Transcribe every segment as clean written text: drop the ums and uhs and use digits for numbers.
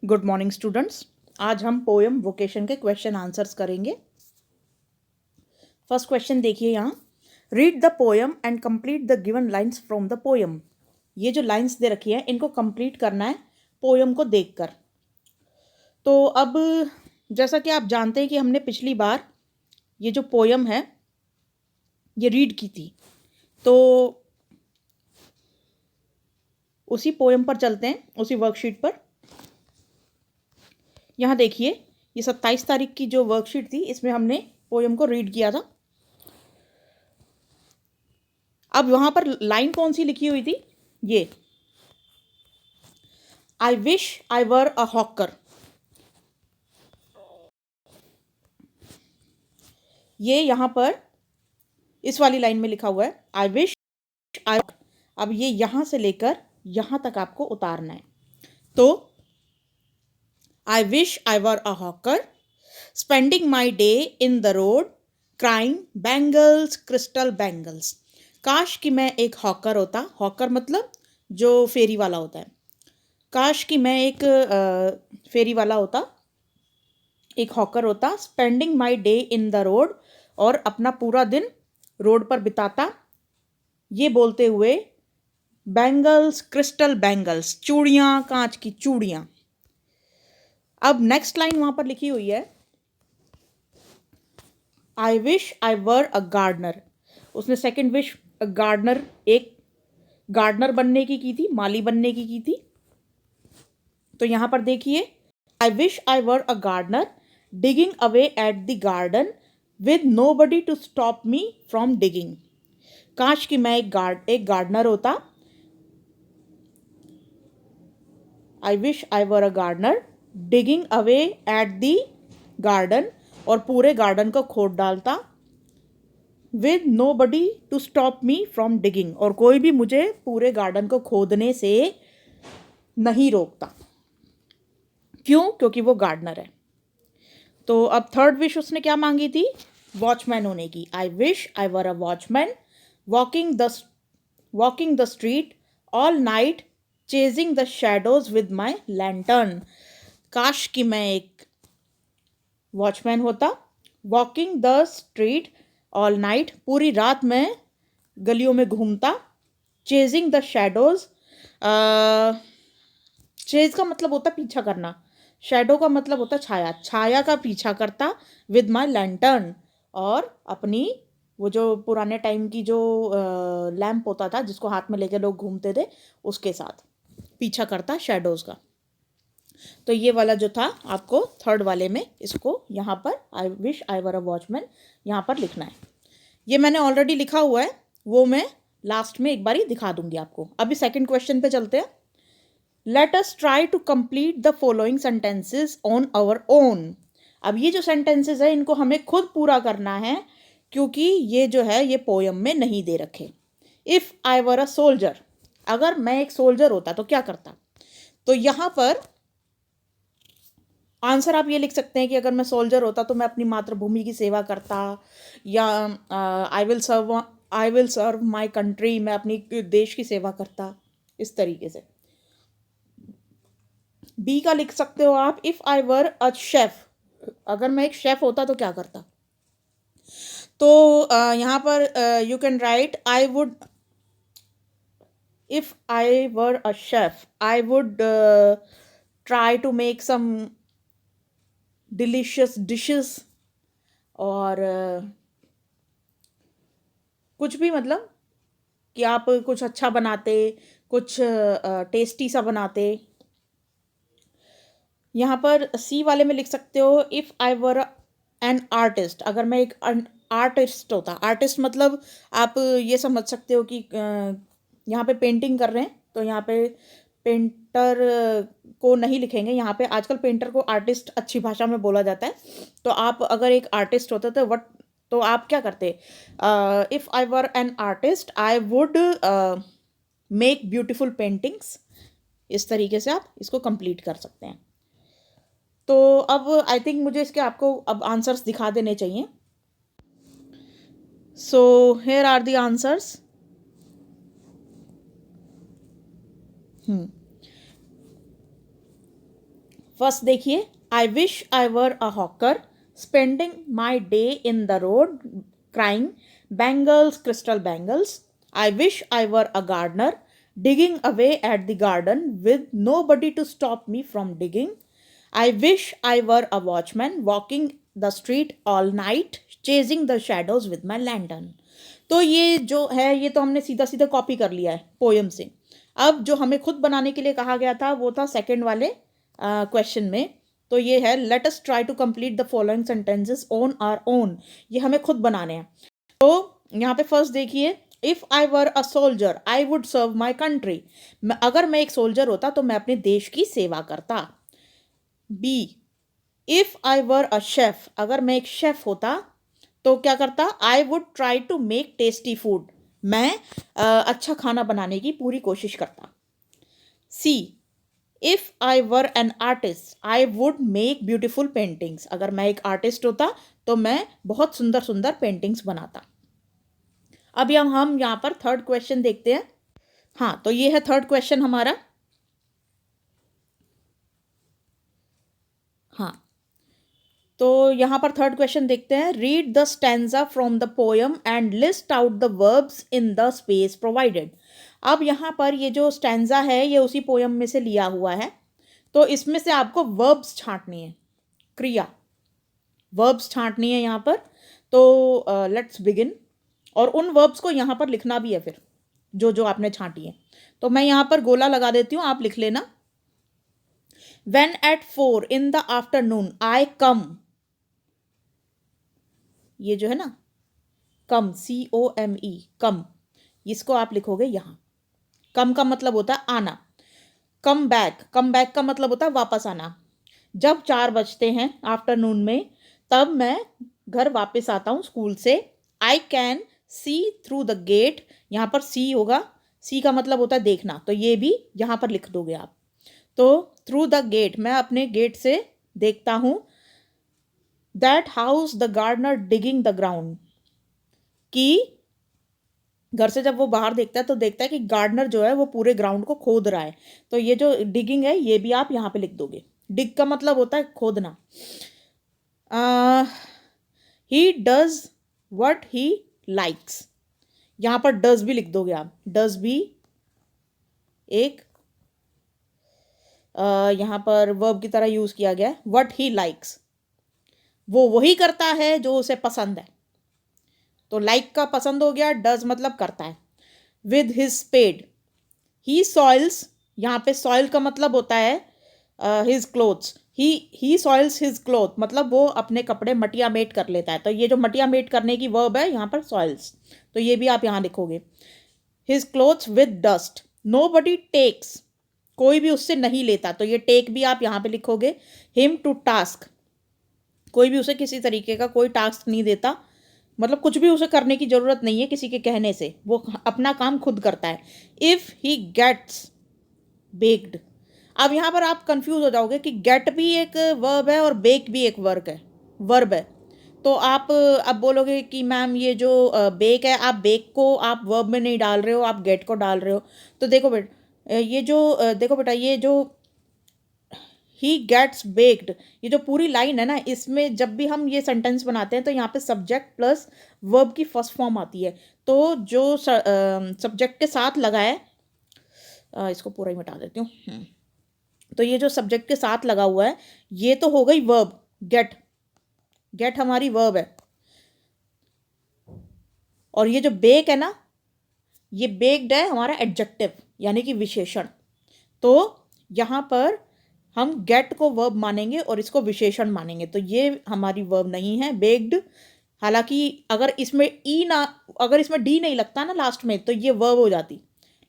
Good morning students. आज हम poem vocation के क्वेश्चन आंसर्स करेंगे। फर्स्ट क्वेश्चन देखिए यहाँ, read the poem and complete the given lines from the poem. ये जो लाइंस दे रखी है इनको कंप्लीट करना है पोएम को देखकर। तो अब जैसा कि आप जानते हैं कि हमने पिछली बार ये जो पोएम है ये रीड की थी, तो उसी पोएम पर चलते हैं, उसी वर्कशीट पर। यहाँ देखिए, ये 27 तारीख की जो वर्कशीट थी इसमें हमने पोएम को रीड किया था। अब वहां पर लाइन कौन सी लिखी हुई थी? ये आई wish I were a hawker. ये यहां पर इस वाली लाइन में लिखा हुआ है आई विश आई। अब ये यहां से लेकर यहां तक आपको उतारना है। तो आई wish I were a hawker spending my day in the road crying bangles crystal bangles. काश कि मैं एक हॉकर होता। हॉकर मतलब जो फेरी वाला होता है। काश कि मैं एक फेरी वाला होता, एक हॉकर होता। Spending my day in the road, और अपना पूरा दिन रोड पर बिताता, ये बोलते हुए बैंगल्स क्रिस्टल बैंगल्स, चूड़ियाँ, कांच की चूड़ियाँ। अब नेक्स्ट लाइन वहाँ पर लिखी हुई है I wish I were a gardener. उसने सेकेंड विश गार्डनर, एक गार्डनर बनने की थी, माली बनने की थी। तो यहाँ पर देखिए I wish I were a gardener digging away at the garden with nobody to stop me from digging. काश कि मैं एक गार्डनर होता। I wish I were a gardener digging away at the garden, और पूरे garden को खोद डालता। With nobody to stop me from digging, और कोई भी मुझे पूरे गार्डन को खोदने से नहीं रोकता। क्यों? क्योंकि वो गार्डनर है। तो अब थर्ड विश उसने क्या मांगी थी? वॉचमैन होने की। आई wish I were a watchman walking the street all night chasing the shadows with my lantern. काश कि मैं एक वॉचमैन होता, walking the street all night, पूरी रात में गलियों में घूमता। चेजिंग द शैडोज, चेज का मतलब होता पीछा करना, शैडो का मतलब होता छाया, छाया का पीछा करता विद माई लैंटर्न, और अपनी वो जो पुराने टाइम की जो लैम्प होता था जिसको हाथ में लेके लोग घूमते थे, उसके साथ पीछा करता शैडोज का। तो ये वाला जो था आपको थर्ड वाले में, इसको यहाँ पर आई wish I were a watchman यहाँ पर लिखना है। ये मैंने ऑलरेडी लिखा हुआ है, वो मैं लास्ट में एक बार ही दिखा दूंगी आपको। अभी सेकंड क्वेश्चन पे चलते हैं। Let us try to complete the following sentences on our own. अब ये जो सेंटेंसेस है इनको हमें खुद पूरा करना है, क्योंकि ये जो है ये पोयम में नहीं दे रखे। If I were a soldier, अगर मैं एक सोल्जर होता तो क्या करता? तो यहाँ पर आंसर आप ये लिख सकते हैं कि अगर मैं सोल्जर होता तो मैं अपनी मातृभूमि की सेवा करता, या I will serve my country, मैं अपनी देश की सेवा करता, इस तरीके से। बी का लिख सकते हो आप, if I were a chef, अगर मैं एक शेफ होता तो क्या करता? तो यहाँ पर you can write I would, if I were a chef I would try to make some delicious dishes, और कुछ भी, मतलब कि आप कुछ अच्छा बनाते, कुछ टेस्टी सा बनाते। यहाँ पर सी वाले में लिख सकते हो if I were an artist, अगर मैं एक आर्टिस्ट होता। आर्टिस्ट मतलब आप ये समझ सकते हो कि यहाँ पे पेंटिंग कर रहे हैं, तो यहाँ पे पेंटर को नहीं लिखेंगे, यहाँ पे आजकल पेंटर को आर्टिस्ट अच्छी भाषा में बोला जाता है। तो आप अगर एक आर्टिस्ट होते तो आप क्या करते? If I were an artist I would make beautiful paintings. इस तरीके से आप इसको कंप्लीट कर सकते हैं। तो अब आई थिंक मुझे इसके आपको अब आंसर्स दिखा देने चाहिए। So here are the answers. First देखिए, I wish I were a hawker spending my day in the road crying bangles crystal bangles. I wish I were a gardener digging away at the garden with nobody to stop me from digging. I wish I were a watchman walking the street all night chasing the shadows with my lantern. तो ये जो है ये तो हमने सीधा सीधा copy कर लिया है पोयम से. अब जो हमें खुद बनाने के लिए कहा गया था वो था सेकंड वाले क्वेश्चन में. तो ये है let us try to complete the following sentences on our own. ये हमें खुद बनाने हैं. तो यहाँ पे फर्स्ट देखिए, if I were a soldier I would serve my country. अगर मैं एक सोल्जर होता तो मैं अपने देश की सेवा करता. B, if I were a chef, अगर मैं एक शेफ होता तो क्या करता, I would try to make tasty food. मैं अच्छा खाना बनाने की पूरी कोशिश करता. C, if I were an artist I would make beautiful paintings. अगर मैं एक आर्टिस्ट होता तो मैं बहुत सुंदर सुंदर पेंटिंग्स बनाता. अभी हम यहाँ पर थर्ड क्वेश्चन देखते हैं. हाँ, तो ये है थर्ड क्वेश्चन हमारा. हाँ, तो यहाँ पर थर्ड क्वेश्चन देखते हैं. Read the stanza from the poem and list out the verbs in the space provided. अब यहाँ पर ये जो स्टैंजा है ये उसी पोयम में से लिया हुआ है. तो इसमें से आपको वर्ब्स छांटनी है, क्रिया वर्ब्स छांटनी है यहाँ पर. तो लेट्स बिगिन. और उन वर्ब्स को यहाँ पर लिखना भी है फिर, जो जो आपने छांटी है. तो मैं यहाँ पर गोला लगा देती हूँ, आप लिख लेना. When at 4 in the afternoon I come, ये जो है ना कम, COME, कम, इसको आप लिखोगे यहाँ. कम का मतलब होता है आना. कम बैक, कम बैक का मतलब होता है वापस आना. जब 4 बजते हैं आफ्टरनून में तब मैं घर वापस आता हूँ स्कूल से. I can see through the gate, यहाँ पर सी होगा, सी का मतलब होता है देखना, तो ये भी यहाँ पर लिख दोगे आप. तो थ्रू द गेट, मैं अपने गेट से देखता हूँ. That house the gardener digging the ground, कि घर से जब वो बाहर देखता है तो देखता है कि गार्डनर जो है वो पूरे ग्राउंड को खोद रहा है. तो ये जो डिगिंग है ये भी आप यहाँ पे लिख दोगे. डिग का मतलब होता है खोदना. He does what he likes, यहाँ पर डज भी लिख दोगे आप. डज भी एक यहाँ पर वर्ब की तरह यूज किया गया है. व्हाट ही लाइक्स, वो वही करता है जो उसे पसंद है. तो लाइक का पसंद हो गया, डज मतलब करता है. With his spade, he soils, यहाँ पे सॉइल का मतलब होता है his clothes. He soils his cloth मतलब वो अपने कपड़े मटिया मेट कर लेता है. तो ये जो मटिया मेट करने की वर्ब है यहाँ पर सॉइल्स, तो ये भी आप यहाँ लिखोगे. His clothes with dust. Nobody takes, कोई भी उससे नहीं लेता, तो ये टेक भी आप यहाँ पे लिखोगे. हिम टू टास्क, कोई भी उसे किसी तरीके का कोई टास्क नहीं देता, मतलब कुछ भी उसे करने की ज़रूरत नहीं है किसी के कहने से, वो अपना काम खुद करता है. इफ़ ही गेट्स बेक्ड, अब यहाँ पर आप कंफ्यूज हो जाओगे कि गेट भी एक वर्ब है और बेक भी एक वर्ब है. तो आप अब बोलोगे कि मैम ये जो बेक है, आप बेक को आप वर्ब में नहीं डाल रहे हो, आप गेट को डाल रहे हो. तो देखो बेटा, ये जो देखो बेटा, ये जो ही गेट्स बेक्ड, ये जो पूरी लाइन है ना, इसमें जब भी हम ये सेंटेंस बनाते हैं तो यहाँ पे सब्जेक्ट प्लस वर्ब की फर्स्ट फॉर्म आती है. तो जो सब्जेक्ट के साथ लगा है, इसको पूरा ही मिटा देती हूँ. तो ये जो सब्जेक्ट के साथ लगा हुआ है ये तो हो गई वर्ब. गेट हमारी वर्ब है. और ये जो बेक है ना, ये बेक्ड है हमारा एडजेक्टिव यानी कि विशेषण. तो यहाँ पर हम गेट को वर्ब मानेंगे और इसको विशेषण मानेंगे. तो ये हमारी वर्ब नहीं है बेक्ड. हालांकि अगर इसमें अगर इसमें डी नहीं लगता ना लास्ट में तो ये वर्ब हो जाती,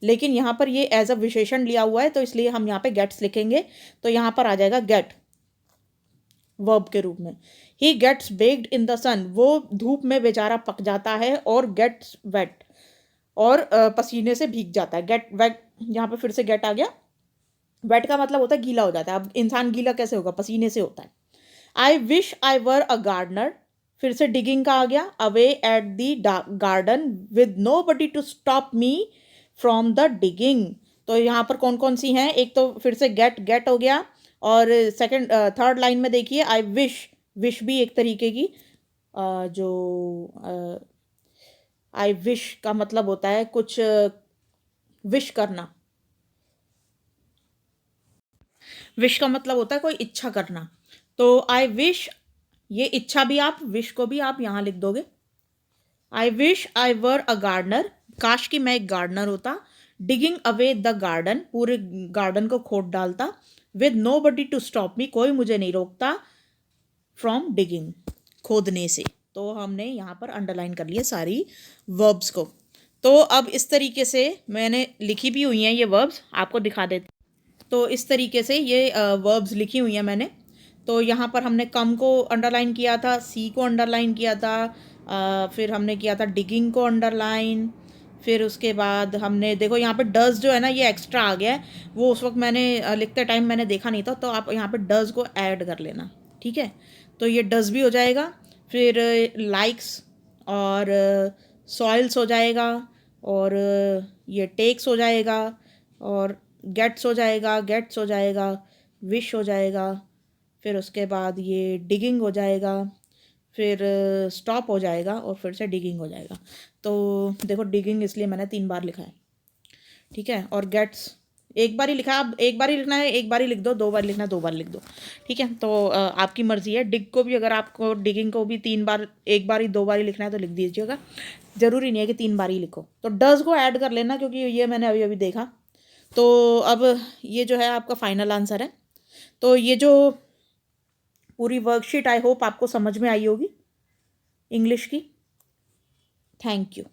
लेकिन यहाँ पर ये एज अ विशेषण लिया हुआ है तो इसलिए हम यहाँ पे गेट्स लिखेंगे. तो यहाँ पर आ जाएगा गेट वर्ब के रूप में. He gets baked in the sun, वो धूप में बेचारा पक जाता है. और गेट्स वेट, और पसीने से भीग जाता है. गेट वेट, यहाँ पे फिर से गेट आ गया. वेट का मतलब होता है गीला हो जाता है. अब इंसान गीला कैसे होगा, पसीने से होता है. I wish I were a gardener, फिर से डिगिंग का आ गया. Away at the garden with nobody to stop me from the digging. तो यहाँ पर कौन कौन सी हैं, एक तो फिर से गेट हो गया और सेकंड थर्ड लाइन में देखिए आई विश, विश भी एक तरीके की जो आई विश का मतलब होता है कुछ विश करना, विश का मतलब होता है कोई इच्छा करना। तो आई विश, ये इच्छा भी आप, विश को भी आप यहाँ लिख दोगे। आई wish I were a gardener, काश कि मैं एक गार्डनर होता। डिगिंग अवे द गार्डन, पूरे गार्डन को खोद डालता। With nobody to stop me, कोई मुझे नहीं रोकता। फ्रॉम डिगिंग, खोदने से। तो हमने यहाँ पर अंडरलाइन कर लिया सारी वर्ब्स को। तो अब इस तरीके से मैंने लिखी भी हुई हैं ये वर्ब्स, आपको दिखा देते। तो इस तरीके से ये वर्ब्स लिखी हुई हैं मैंने। तो यहाँ पर हमने कम को अंडरलाइन किया था, सी को अंडरलाइन किया था, फिर हमने किया था डिगिंग को अंडरलाइन। फिर उसके बाद हमने देखो यहाँ पे डज जो है ना ये एक्स्ट्रा आ गया है, वो उस वक्त मैंने लिखते टाइम मैंने देखा नहीं था, तो आप यहाँ पे डज को ऐड कर लेना, ठीक है। तो ये डज भी हो जाएगा। फिर लाइक्स और सॉइल्स हो जाएगा, और ये टेक्स हो जाएगा, और गेट्स हो जाएगा, गेट्स हो जाएगा, विश हो जाएगा। फिर उसके बाद ये डिगिंग हो जाएगा, फिर स्टॉप हो जाएगा, और फिर से डिगिंग हो जाएगा। तो देखो डिगिंग इसलिए मैंने 3 बार लिखा है, ठीक है। और गेट्स एक बार ही लिखा है, अब एक बार ही लिखना है, एक बार ही लिख दो, 2 बार लिखना है 2 बार लिख दो, ठीक है। तो आपकी मर्ज़ी है। डिग को भी अगर आपको, डिगिंग को भी 3 बार, एक बार ही 2 बार ही लिखना है तो लिख दीजिएगा, ज़रूरी नहीं है कि 3 बार ही लिखो। तो डज को ऐड कर लेना, क्योंकि ये मैंने अभी अभी देखा। तो अब ये जो है आपका फाइनल आंसर है। तो ये जो पूरी वर्कशीट आई होप आपको समझ में आई होगी इंग्लिश की। Thank you.